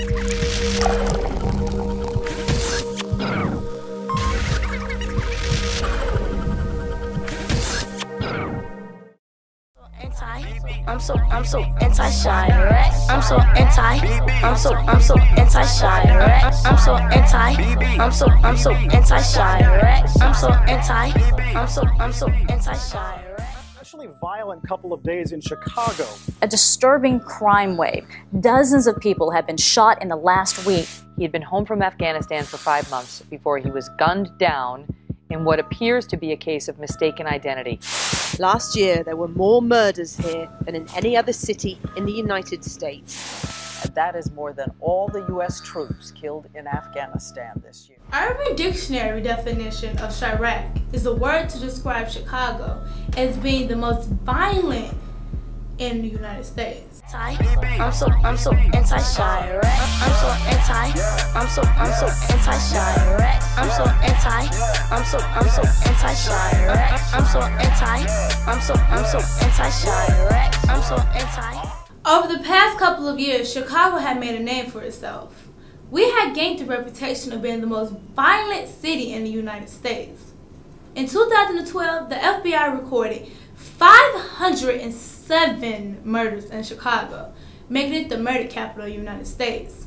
I'm so anti-Chiraq. I'm so anti-Chiraq. I'm so anti-Chiraq. I'm so anti-Chiraq. Especially violent couple of days in Chicago. A disturbing crime wave. Dozens of people have been shot in the last week. He had been home from Afghanistan for 5 months before he was gunned down in what appears to be a case of mistaken identity. Last year, there were more murders here than in any other city in the United States. And that is more than all the U.S. troops killed in Afghanistan this year. Urban Dictionary definition of Chiraq is a word to describe Chicago as being the most violent in the United States. I'm so anti-Chiraq. I'm so anti-Chiraq. I'm so anti-Chiraq. I'm so anti-Chiraq. I'm so anti. Over the past couple of years, Chicago had made a name for itself. We had gained the reputation of being the most violent city in the United States. In 2012, the FBI recorded 507 murders in Chicago, making it the murder capital of the United States.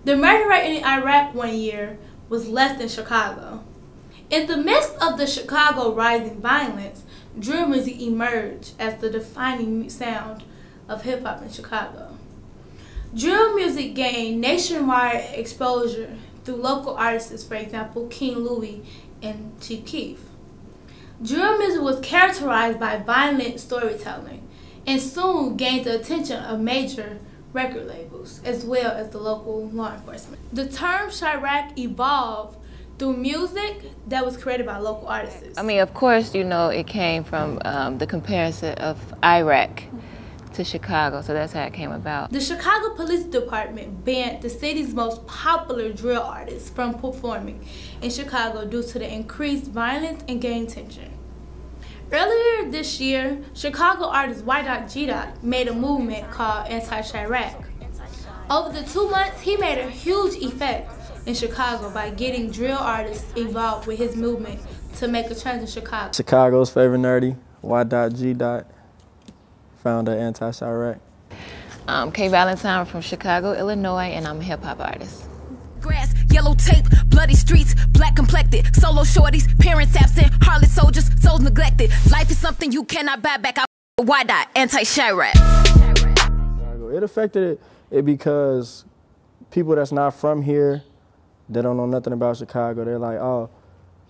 The murder rate in Iraq one year was less than Chicago. In the midst of the Chicago rising violence, drill music emerged as the defining sound of hip-hop in Chicago. Drill music gained nationwide exposure through local artists, for example, King Louie and Chief Keef. Drill music was characterized by violent storytelling and soon gained the attention of major record labels as well as the local law enforcement. The term Chiraq evolved through music that was created by local artists. I mean, of course, you know, it came from the comparison of Iraq to Chicago, so that's how it came about. The Chicago Police Department banned the city's most popular drill artists from performing in Chicago due to the increased violence and gang tension. Earlier this year, Chicago artist Y.G. made a movement called Anti-Chiraq. Over the 2 months, he made a huge effect in Chicago by getting drill artists involved with his movement to make a change in Chicago. Chicago's favorite nerdy, Y.G. Founder Anti-Chiraq. Kay Valentine from Chicago, Illinois, and I'm a hip-hop artist. Grass, yellow tape, bloody streets, black complected, solo shorties, parents absent, harlot soldiers, souls neglected. Life is something you cannot buy back. Why not? Anti-Chiraq. It affected it because people that's not from here, they don't know nothing about Chicago. They're like, oh,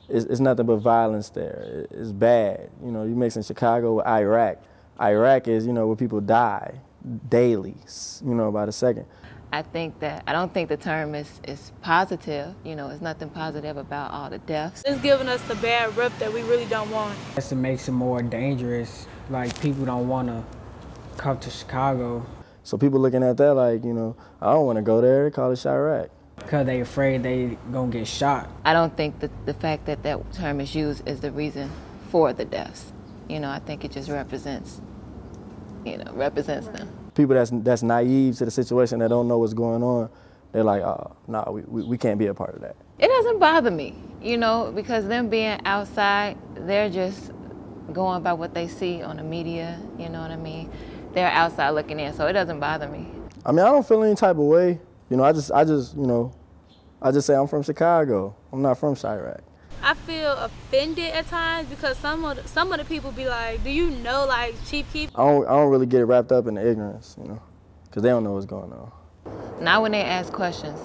it's nothing but violence there. It's bad. You know, you mixing Chicago with Iraq. Iraq is, you know, where people die daily, you know, by the second. I don't think the term is positive. You know, it's nothing positive about all the deaths. It's giving us the bad rep that we really don't want. It makes it more dangerous. Like, people don't want to come to Chicago. So people looking at that like, you know, I don't want to go there, they call it Chiraq. Because they afraid they gonna get shot. I don't think that the fact that that term is used is the reason for the deaths. You know, I think it just represents them. People that's naive to the situation, that don't know what's going on, they're like, oh, no, we can't be a part of that. It doesn't bother me, you know, because them being outside, they're just going by what they see on the media, you know what I mean? They're outside looking in, so it doesn't bother me. I mean, I don't feel any type of way. You know, I just say I'm from Chicago. I'm not from Chiraq. I feel offended at times because some of the people be like, do you know, like, Chief Keef? I don't really get wrapped up in the ignorance, you know, because they don't know what's going on. Not when they ask questions,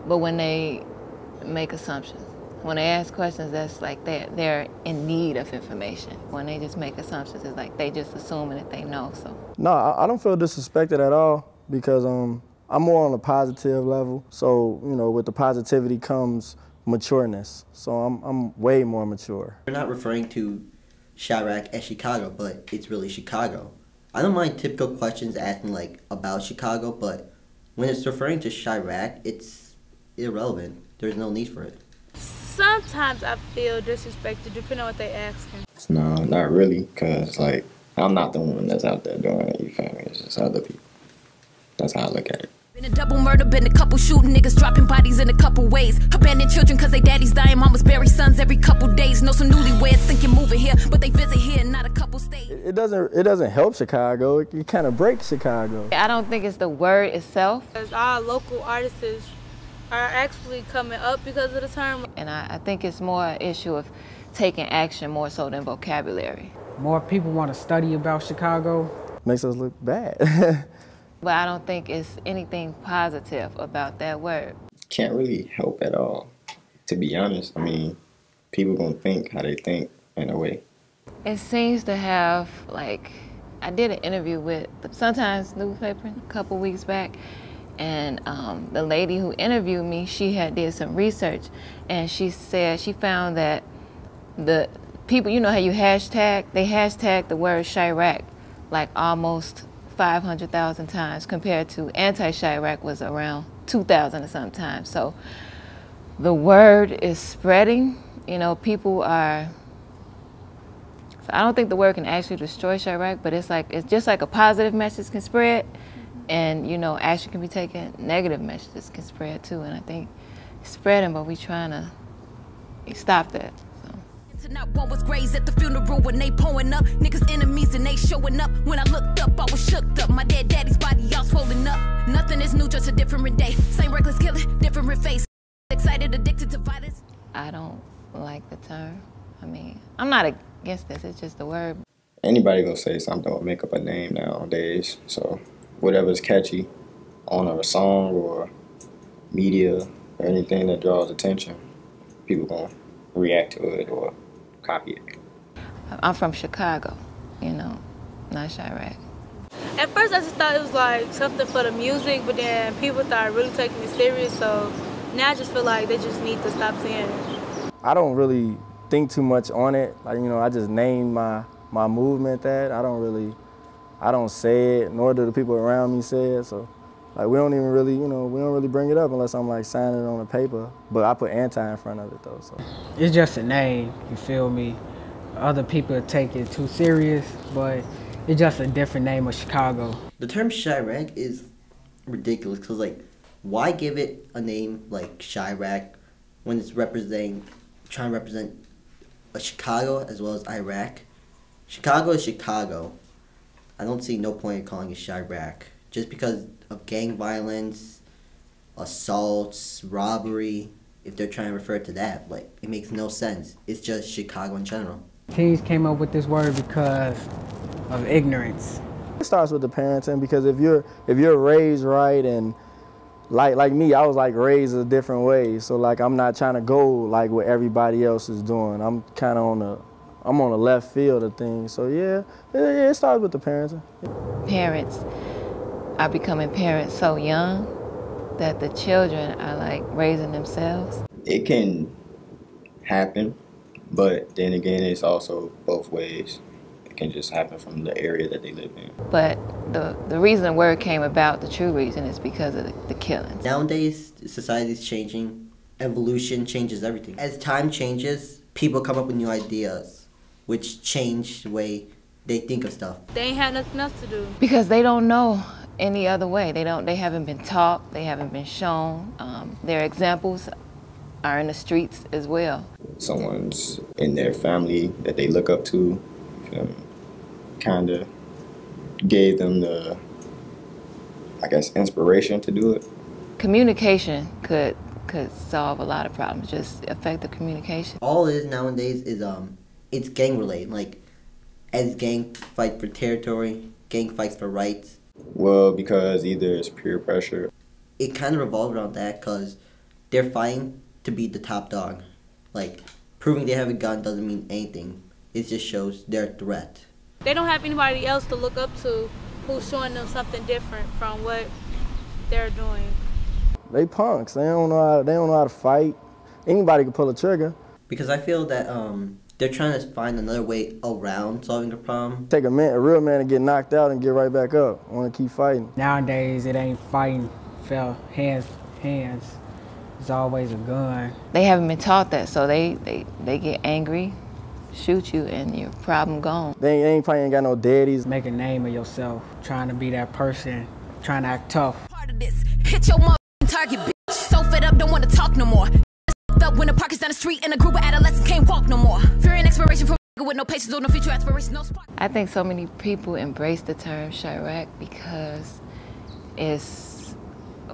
but when they make assumptions. When they ask questions, that's like they're in need of information. When they just make assumptions, it's like they just assuming that they know. So no, I don't feel disrespected at all because I'm more on a positive level. So, you know, with the positivity comes matureness. So I'm way more mature. We're not referring to Chiraq as Chicago, but it's really Chicago. I don't mind typical questions asking like about Chicago, but when it's referring to Chiraq, it's irrelevant. There's no need for it. Sometimes I feel disrespected depending on what they asking. No, not really, because like I'm not the one that's out there doing it, you feel me? It's just other people. That's how I look at it. Been a double murder, been a couple shooting niggas, dropping bodies in a couple ways. Abandoned children cause they daddies dying, mamas bury sons every couple days. Know some newlyweds thinking moving here, but they visit here, not a couple states. It doesn't help Chicago. It kind of breaks Chicago. I don't think it's the word itself. Because our local artists are actually coming up because of the term. And I think it's more an issue of taking action more so than vocabulary. More people want to study about Chicago. Makes us look bad. But I don't think it's anything positive about that word. Can't really help at all, to be honest. I mean, people gonna think how they think in a way. It seems to have, like, I did an interview with the Sun-Times newspaper a couple weeks back, and the lady who interviewed me, she had did some research, and she said she found that the people, you know how you hashtag, they hashtag the word Chiraq like almost 500,000 times compared to anti-Chiraq was around 2,000 or sometimes. So the word is spreading. You know, people are, so I don't think the word can actually destroy Chiraq, but it's just like a positive message can spread, and you know, action can be taken, negative messages can spread too, and I think it's spreading, but we're trying to stop that. Not one was grazed at the funeral when they pulling up. Niggas enemies and they showing up. When I looked up, I was shook up. My dead daddy's body all swollen up. Nothing is new, just a different day. Same reckless killing, different face. Excited, addicted to violence. I don't like the term. I mean, I'm not against this, it's just the word. Anybody gonna say something or make up a name nowadays. So whatever's catchy on a song or media or anything that draws attention, people gonna react to it or copy it. I'm from Chicago, you know, not Chiraq. At first I just thought it was like something for the music, but then people started really taking it serious, so now I just feel like they just need to stop saying it. I don't really think too much on it. Like, you know, I just named my movement that. I don't say it, nor do the people around me say it, so like we don't even really, you know, we don't really bring it up unless I'm like signing it on a paper. But I put anti in front of it though, so. It's just a name, you feel me? Other people take it too serious, but it's just a different name of Chicago. The term Chiraq is ridiculous because, like, why give it a name like Chiraq when it's trying to represent a Chicago as well as Iraq? Chicago is Chicago. I don't see no point in calling it Chiraq just because of gang violence, assaults, robbery. If they're trying to refer to that, like, it makes no sense. It's just Chicago in general. Teens came up with this word because of ignorance. It starts with the parenting, because if you're raised right, and like me, I was like raised a different way. So like I'm not trying to go like what everybody else is doing. I'm kind of on the left field of things. So yeah, it starts with the parenting. Parents are becoming parents so young that the children are like raising themselves. It can happen, but then again, it's also both ways. It can just happen from the area that they live in. But the reason the word came about, the true reason, is because of the killings. Nowadays, society's changing. Evolution changes everything. As time changes, people come up with new ideas, which change the way they think of stuff. They ain't had nothing else to do. Because they don't know any other way. They haven't been taught, they haven't been shown. Their examples are in the streets as well. Someone's in their family that they look up to, kind of gave them the, I guess, inspiration to do it. Communication could solve a lot of problems, just effective communication. All it is nowadays is it's gang related. Like, as gang fight for territory, gang fights for rights. Well, because either it's peer pressure. It kind of revolves around that because they're fighting to be the top dog. Like, proving they have a gun doesn't mean anything. It just shows they're a threat. They don't have anybody else to look up to who's showing them something different from what they're doing. They punks. They don't know how to fight. Anybody can pull a trigger. Because I feel that they're trying to find another way around solving a problem. Take a real man, to get knocked out and get right back up. I want to keep fighting. Nowadays, it ain't fighting, fell hands. It's always a gun. They haven't been taught that, so they get angry, shoot you, and your problem gone. They probably ain't got no daddies. Make a name of yourself, trying to be that person, trying to act tough. Part of this hit your motherfucking target, bitch. So fed up, don't wanna talk no more. Up when the park is down the street and a group of adolescents can't walk no more. Fear and expiration from with no patience or no future aspiration, no spark. I think so many people embrace the term Chiraq because it's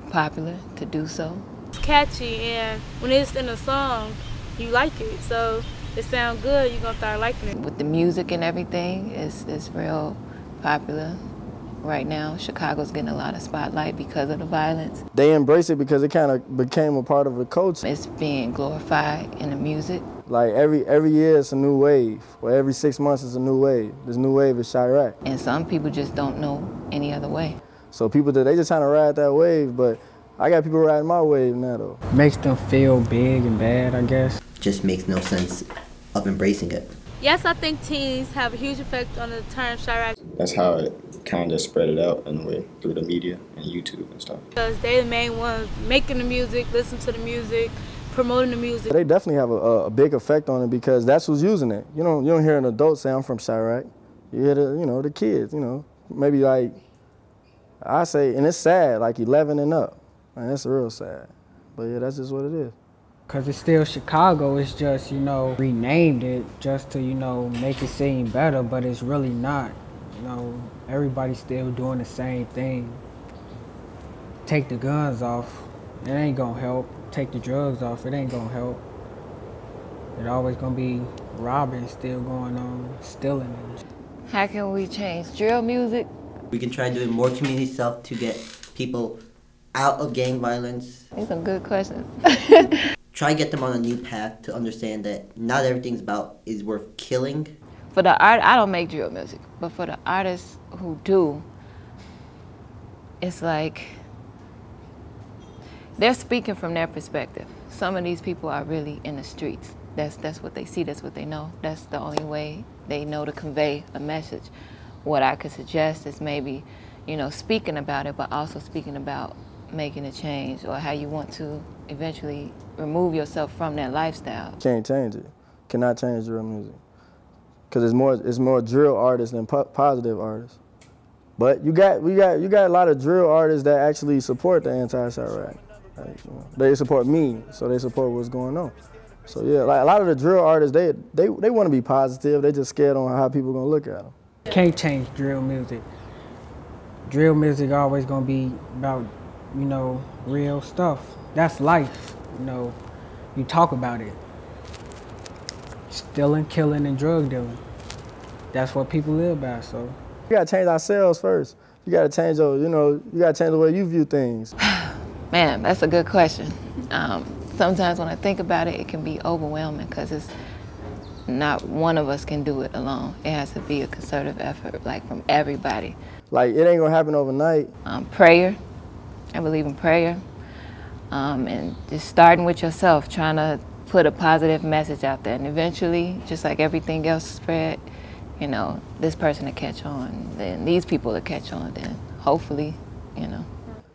popular to do so. It's catchy, and when it's in a song, you like it. So it sounds good, you're gonna start liking it. With the music and everything, it's real popular. Right now, Chicago's getting a lot of spotlight because of the violence. They embrace it because it kind of became a part of the culture. It's being glorified in the music. Like every year it's a new wave, or every 6 months it's a new wave. This new wave is Chiraq. And some people just don't know any other way. So people, they just trying to ride that wave, but I got people riding my wave now though. Makes them feel big and bad, I guess. Just makes no sense of embracing it. Yes, I think teens have a huge effect on the term Chiraq. That's how it kind of spread it out in a way, through the media and YouTube and stuff. Because they're the main ones making the music, listening to the music, promoting the music. They definitely have a big effect on it because that's who's using it. You don't hear an adult say I'm from Chiraq. You hear the kids, maybe like, I say, and it's sad, like 11 and up. Man, it's real sad. But yeah, that's just what it is. Because it's still Chicago, it's just, renamed it just to, make it seem better, but it's really not. Everybody's still doing the same thing. Take the guns off, it ain't gonna help. Take the drugs off, it ain't gonna help. It always gonna be robbing still going on, stealing. How can we change drill music? We can try doing more community stuff to get people out of gang violence. These are good questions. Try to get them on a new path to understand that not everything's is worth killing. For the art, I don't make drill music, but for the artists who do, it's like they're speaking from their perspective. Some of these people are really in the streets. That's what they see, that's what they know. That's the only way they know to convey a message. What I could suggest is maybe, speaking about it, but also speaking about making a change or how you want to eventually remove yourself from that lifestyle. Can't change it. Cannot change drill music. Because it's more drill artists than positive artists. But you got a lot of drill artists that actually support the anti-Chiraq. They support me, so they support what's going on. So yeah, like a lot of the drill artists, they want to be positive. They just scared on how people gonna look at them. Can't change drill music. Drill music always gonna be about, real stuff. That's life, You talk about it. Stealing, killing, and drug dealing. That's what people live by, so. You gotta change ourselves first. You gotta change you gotta change the way you view things. Man, that's a good question. Sometimes when I think about it, it can be overwhelming because it's not one of us can do it alone. It has to be a concerted effort, like from everybody. Like it ain't gonna happen overnight. Prayer, I believe in prayer. And just starting with yourself, trying to put a positive message out there. And eventually, just like everything else spread, this person will catch on, then these people will catch on, then hopefully,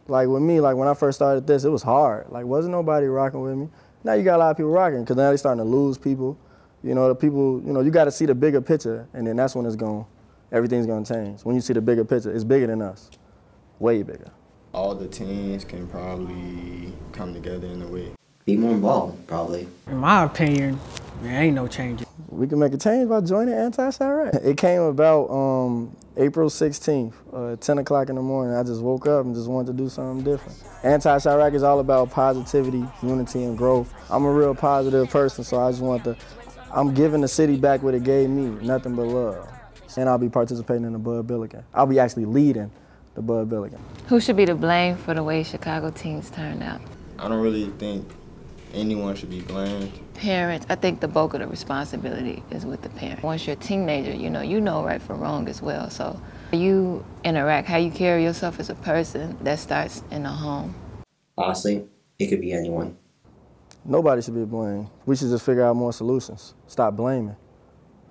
Like with me, like when I first started this, it was hard. Like wasn't nobody rocking with me. Now you got a lot of people rocking because now they're starting to lose people. The people, you got to see the bigger picture, and then that's when everything's gonna change. When you see the bigger picture, it's bigger than us, way bigger. All the teams can probably come together in a way. Be more involved, probably. In my opinion, there ain't no change. We can make a change by joining anti-Chiraq. It came about April 16th, 10 o'clock in the morning. I just woke up and just wanted to do something different. Anti-Chiraq is all about positivity, unity, and growth. I'm a real positive person, so I just I'm giving the city back what it gave me, nothing but love. And I'll be participating in the Bud Billiken. I'll be actually leading the Bud Billiken. Who should be to blame for the way Chicago teens turned out? I don't really think anyone should be blamed. Parents, I think the bulk of the responsibility is with the parent. Once you're a teenager, you know right from wrong as well. So you interact, how you carry yourself as a person, that starts in the home. Honestly, it could be anyone. Nobody should be blamed. We should just figure out more solutions. Stop blaming.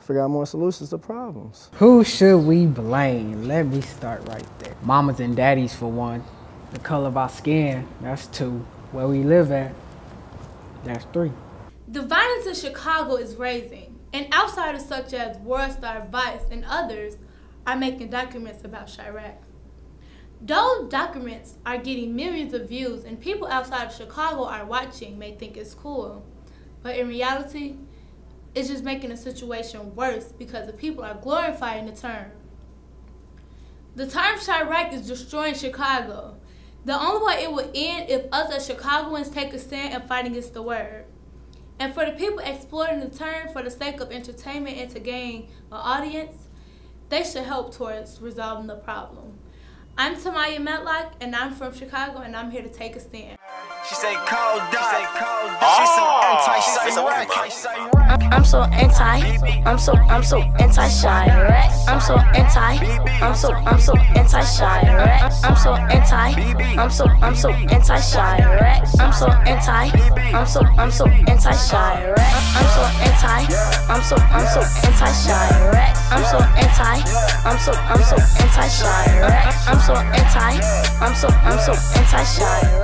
Figure out more solutions to problems. Who should we blame? Let me start right there. Mamas and daddies for one. The color of our skin, that's two. Where we live at, that's three. The violence in Chicago is rising, and outsiders such as World Star Vice and others are making documents about Chiraq. Those documents are getting millions of views, and people outside of Chicago are watching, may think it's cool. But in reality, it's just making the situation worse because the people are glorifying the term. The term Chiraq is destroying Chicago. The only way it will end if us as Chicagoans take a stand and fight against the word. And for the people exploiting the term for the sake of entertainment and to gain an audience, they should help towards resolving the problem. I'm Tamaya Metlock, and I'm from Chicago, and I'm here to take a stand. She say cold dot. She's so anti-Chiraq. I'm so anti-Chiraq. I'm so anti-Chiraq. I'm so anti-Chiraq. I'm so anti-Chiraq. I'm so anti-Chiraq. I'm so anti-Chiraq. I'm so anti-Chiraq. I'm so anti-Chiraq. I'm so anti-Chiraq. I'm so anti-Chiraq. I'm so anti-Chiraq. I'm so anti-Chiraq.